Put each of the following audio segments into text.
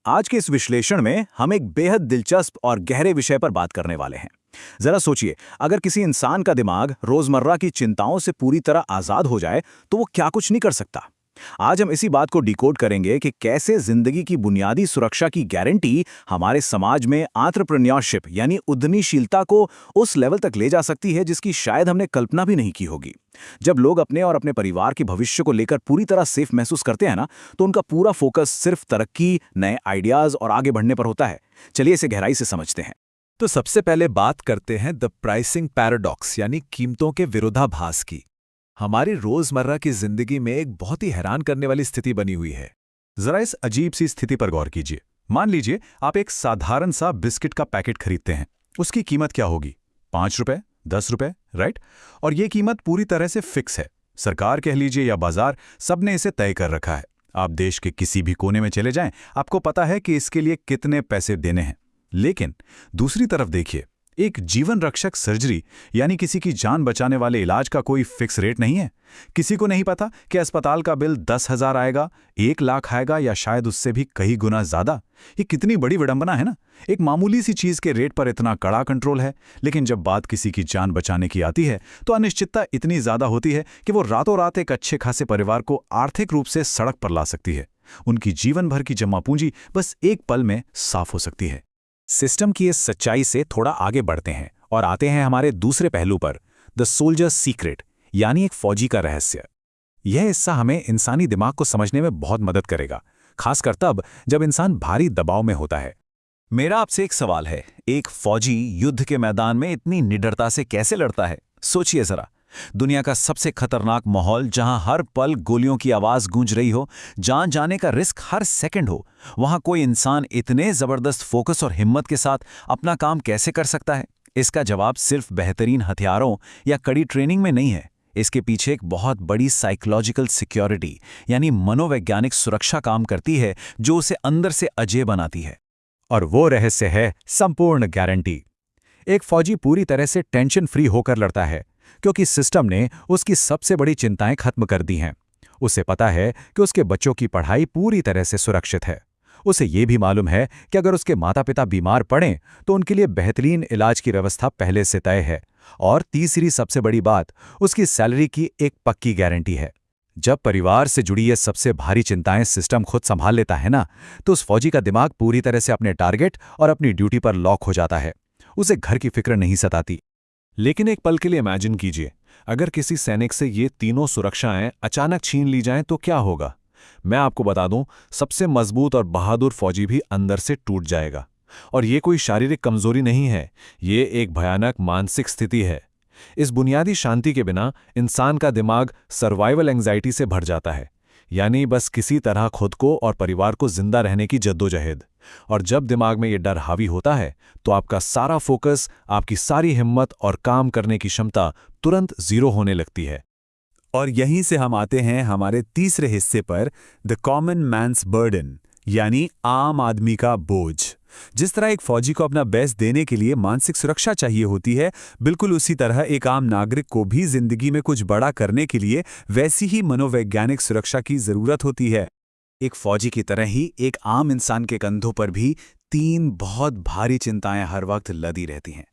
आज के इस विश्लेषण में हम एक बेहद दिलचस्प और गहरे विषय पर बात करने वाले हैं। जरा सोचिए, अगर किसी इंसान का दिमाग रोजमर्रा की चिंताओं से पूरी तरह आजाद हो जाए तो वो क्या कुछ नहीं कर सकता। आज हम इसी बात को डिकोड करेंगे कि कैसे जिंदगी की बुनियादी सुरक्षा की गारंटी हमारे समाज में एंटरप्रेन्योरशिप यानी उद्यमीशीलता को उस लेवल तक ले जा सकती है जिसकी शायद हमने कल्पना भी नहीं की होगी। जब लोग अपने और अपने परिवार के भविष्य को लेकर पूरी तरह सेफ महसूस करते हैं ना, तो उनका पूरा फोकस सिर्फ तरक्की, नए आइडियाज और आगे बढ़ने पर होता है। चलिए इसे गहराई से समझते हैं। तो सबसे पहले बात करते हैं द प्राइसिंग पैराडॉक्स यानी कीमतों के विरोधाभास की। हमारी रोजमर्रा की जिंदगी में एक बहुत ही हैरान करने वाली स्थिति बनी हुई है। जरा इस अजीब सी स्थिति पर गौर कीजिए। मान लीजिए आप एक साधारण सा बिस्किट का पैकेट खरीदते हैं। उसकी कीमत क्या होगी? 5 रुपए, 10 रुपए, राइट? और ये कीमत पूरी तरह से फिक्स है। सरकार कह लीजिए या बाजार, सबने इसे तय कर रखा है। आप देश के किसी भी कोने में चले जाएं, आपको पता है कि इसके लिए कितने पैसे देने हैं। लेकिन दूसरी तरफ देखिए, एक जीवन रक्षक सर्जरी यानी किसी की जान बचाने वाले इलाज का कोई फिक्स रेट नहीं है। किसी को नहीं पता कि अस्पताल का बिल 10,000 आएगा, 1 लाख आएगा या शायद उससे भी कई गुना ज्यादा। ये कितनी बड़ी विडंबना है ना। एक मामूली सी चीज के रेट पर इतना कड़ा कंट्रोल है, लेकिन जब बात किसी की जान बचाने की आती है तो अनिश्चितता इतनी ज्यादा होती है कि वो रातों रात एक अच्छे खासे परिवार को आर्थिक रूप से सड़क पर ला सकती है। उनकी जीवन भर की जमा पूंजी बस एक पल में साफ हो सकती है। सिस्टम की इस सच्चाई से थोड़ा आगे बढ़ते हैं और आते हैं हमारे दूसरे पहलू पर, द सोल्जर्स सीक्रेट यानी एक फौजी का रहस्य। यह हिस्सा हमें इंसानी दिमाग को समझने में बहुत मदद करेगा, खासकर तब जब इंसान भारी दबाव में होता है। मेरा आपसे एक सवाल है, एक फौजी युद्ध के मैदान में इतनी निडरता से कैसे लड़ता है? सोचिए जरा, दुनिया का सबसे खतरनाक माहौल, जहां हर पल गोलियों की आवाज गूंज रही हो, जान जाने का रिस्क हर सेकंड हो, वहां कोई इंसान इतने जबरदस्त फोकस और हिम्मत के साथ अपना काम कैसे कर सकता है? इसका जवाब सिर्फ बेहतरीन हथियारों या कड़ी ट्रेनिंग में नहीं है। इसके पीछे एक बहुत बड़ी साइकोलॉजिकल सिक्योरिटी यानी मनोवैज्ञानिक सुरक्षा काम करती है, जो उसे अंदर से अजेय बनाती है। और वो रहस्य है संपूर्ण गारंटी। एक फौजी पूरी तरह से टेंशन फ्री होकर लड़ता है क्योंकि सिस्टम ने उसकी सबसे बड़ी चिंताएं खत्म कर दी हैं। उसे पता है कि उसके बच्चों की पढ़ाई पूरी तरह से सुरक्षित है। उसे ये भी मालूम है कि अगर उसके माता पिता बीमार पड़ें तो उनके लिए बेहतरीन इलाज की व्यवस्था पहले से तय है। और तीसरी सबसे बड़ी बात, उसकी सैलरी की एक पक्की गारंटी है। जब परिवार से जुड़ी ये सबसे भारी चिंताएं सिस्टम खुद संभाल लेता है ना, तो उस फौजी का दिमाग पूरी तरह से अपने टारगेट और अपनी ड्यूटी पर लॉक हो जाता है। उसे घर की फिक्र नहीं सताती। लेकिन एक पल के लिए इमेजिन कीजिए, अगर किसी सैनिक से ये तीनों सुरक्षाएं अचानक छीन ली जाएं तो क्या होगा? मैं आपको बता दूं, सबसे मजबूत और बहादुर फौजी भी अंदर से टूट जाएगा। और ये कोई शारीरिक कमजोरी नहीं है, ये एक भयानक मानसिक स्थिति है। इस बुनियादी शांति के बिना इंसान का दिमाग सर्वाइवल एंजाइटी से भर जाता है, यानी बस किसी तरह खुद को और परिवार को जिंदा रहने की जद्दोजहद। और जब दिमाग में ये डर हावी होता है तो आपका सारा फोकस, आपकी सारी हिम्मत और काम करने की क्षमता तुरंत जीरो होने लगती है। और यहीं से हम आते हैं हमारे तीसरे हिस्से पर, द कॉमन मैन्स बर्डन यानी आम आदमी का बोझ। जिस तरह एक फौजी को अपना बेस्ट देने के लिए मानसिक सुरक्षा चाहिए होती है, बिल्कुल उसी तरह एक आम नागरिक को भी जिंदगी में कुछ बड़ा करने के लिए वैसी ही मनोवैज्ञानिक सुरक्षा की जरूरत होती है। एक फौजी की तरह ही एक आम इंसान के कंधों पर भी 3 बहुत भारी चिंताएं हर वक्त लदी रहती हैं।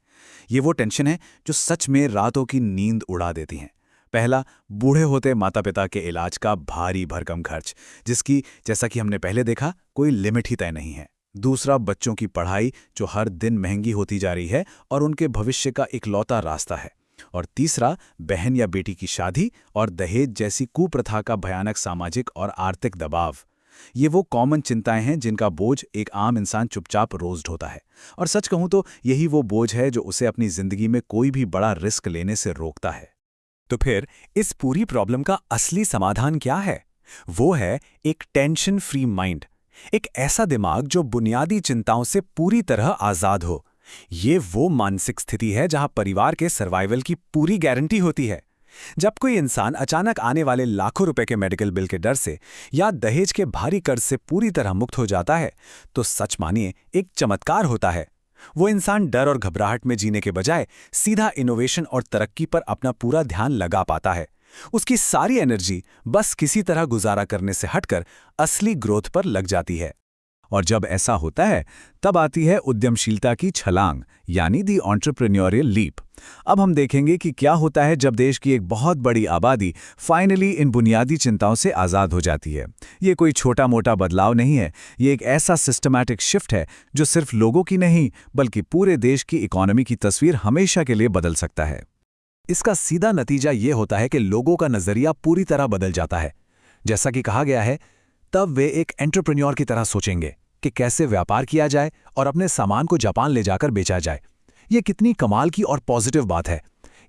ये वो टेंशन है जो सच में रातों की नींद उड़ा देती हैं। पहला, बूढ़े होते माता पिता के इलाज का भारी भरकम खर्च, जिसकी, जैसा कि हमने पहले देखा, कोई लिमिट ही तय नहीं है। दूसरा, बच्चों की पढ़ाई जो हर दिन महंगी होती जा रही है और उनके भविष्य का इकलौता रास्ता है। और तीसरा, बहन या बेटी की शादी और दहेज जैसी कुप्रथा का भयानक सामाजिक और आर्थिक दबाव। ये वो कॉमन चिंताएं हैं जिनका बोझ एक आम इंसान चुपचाप रोज ढोता है। और सच कहूं तो यही वो बोझ है जो उसे अपनी जिंदगी में कोई भी बड़ा रिस्क लेने से रोकता है। तो फिर इस पूरी प्रॉब्लम का असली समाधान क्या है? वो है एक टेंशन फ्री माइंड, एक ऐसा दिमाग जो बुनियादी चिंताओं से पूरी तरह आजाद हो। ये वो मानसिक स्थिति है जहां परिवार के सर्वाइवल की पूरी गारंटी होती है। जब कोई इंसान अचानक आने वाले लाखों रुपए के मेडिकल बिल के डर से या दहेज के भारी कर्ज से पूरी तरह मुक्त हो जाता है, तो सच मानिए एक चमत्कार होता है। वो इंसान डर और घबराहट में जीने के बजाय सीधा इनोवेशन और तरक्की पर अपना पूरा ध्यान लगा पाता है। उसकी सारी एनर्जी बस किसी तरह गुजारा करने से हटकर असली ग्रोथ पर लग जाती है। और जब ऐसा होता है तब आती है उद्यमशीलता की छलांग यानी दी एंटरप्रेन्योरियल लीप। अब हम देखेंगे कि क्या होता है जब देश की एक बहुत बड़ी आबादी फाइनली इन बुनियादी चिंताओं से आज़ाद हो जाती है। ये कोई छोटा मोटा बदलाव नहीं है, ये एक ऐसा सिस्टमैटिक शिफ्ट है जो सिर्फ लोगों की नहीं बल्कि पूरे देश की इकोनॉमी की तस्वीर हमेशा के लिए बदल सकता है। इसका सीधा नतीजा ये होता है कि लोगों का नज़रिया पूरी तरह बदल जाता है। जैसा कि कहा गया है, तब वे एक एंटरप्रेन्योर की तरह सोचेंगे कि कैसे व्यापार किया जाए और अपने सामान को जापान ले जाकर बेचा जाए। ये कितनी कमाल की और पॉजिटिव बात है।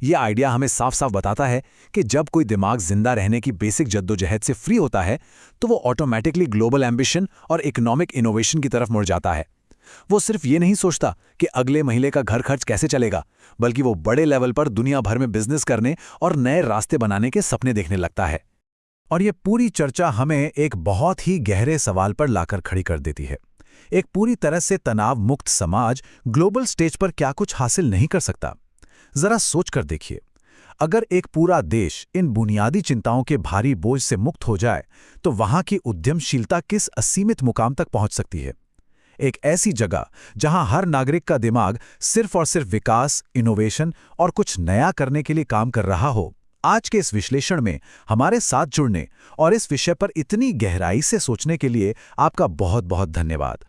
ये आइडिया हमें साफ साफ बताता है कि जब कोई दिमाग जिंदा रहने की बेसिक जद्दोजहद से फ्री होता है तो वो ऑटोमेटिकली ग्लोबल एम्बिशन और इकोनॉमिक इनोवेशन की तरफ मुड़ जाता है। वो सिर्फ ये नहीं सोचता कि अगले महीने का घर खर्च कैसे चलेगा, बल्कि वो बड़े लेवल पर दुनिया भर में बिजनेस करने और नए रास्ते बनाने के सपने देखने लगता है। और ये पूरी चर्चा हमें एक बहुत ही गहरे सवाल पर लाकर खड़ी कर देती है। एक पूरी तरह से तनाव मुक्त समाज ग्लोबल स्टेज पर क्या कुछ हासिल नहीं कर सकता? जरा सोच कर देखिए, अगर एक पूरा देश इन बुनियादी चिंताओं के भारी बोझ से मुक्त हो जाए तो वहां की उद्यमशीलता किस असीमित मुकाम तक पहुंच सकती है। एक ऐसी जगह जहां हर नागरिक का दिमाग सिर्फ और सिर्फ विकास, इनोवेशन और कुछ नया करने के लिए काम कर रहा हो। आज के इस विश्लेषण में हमारे साथ जुड़ने और इस विषय पर इतनी गहराई से सोचने के लिए आपका बहुत बहुत धन्यवाद।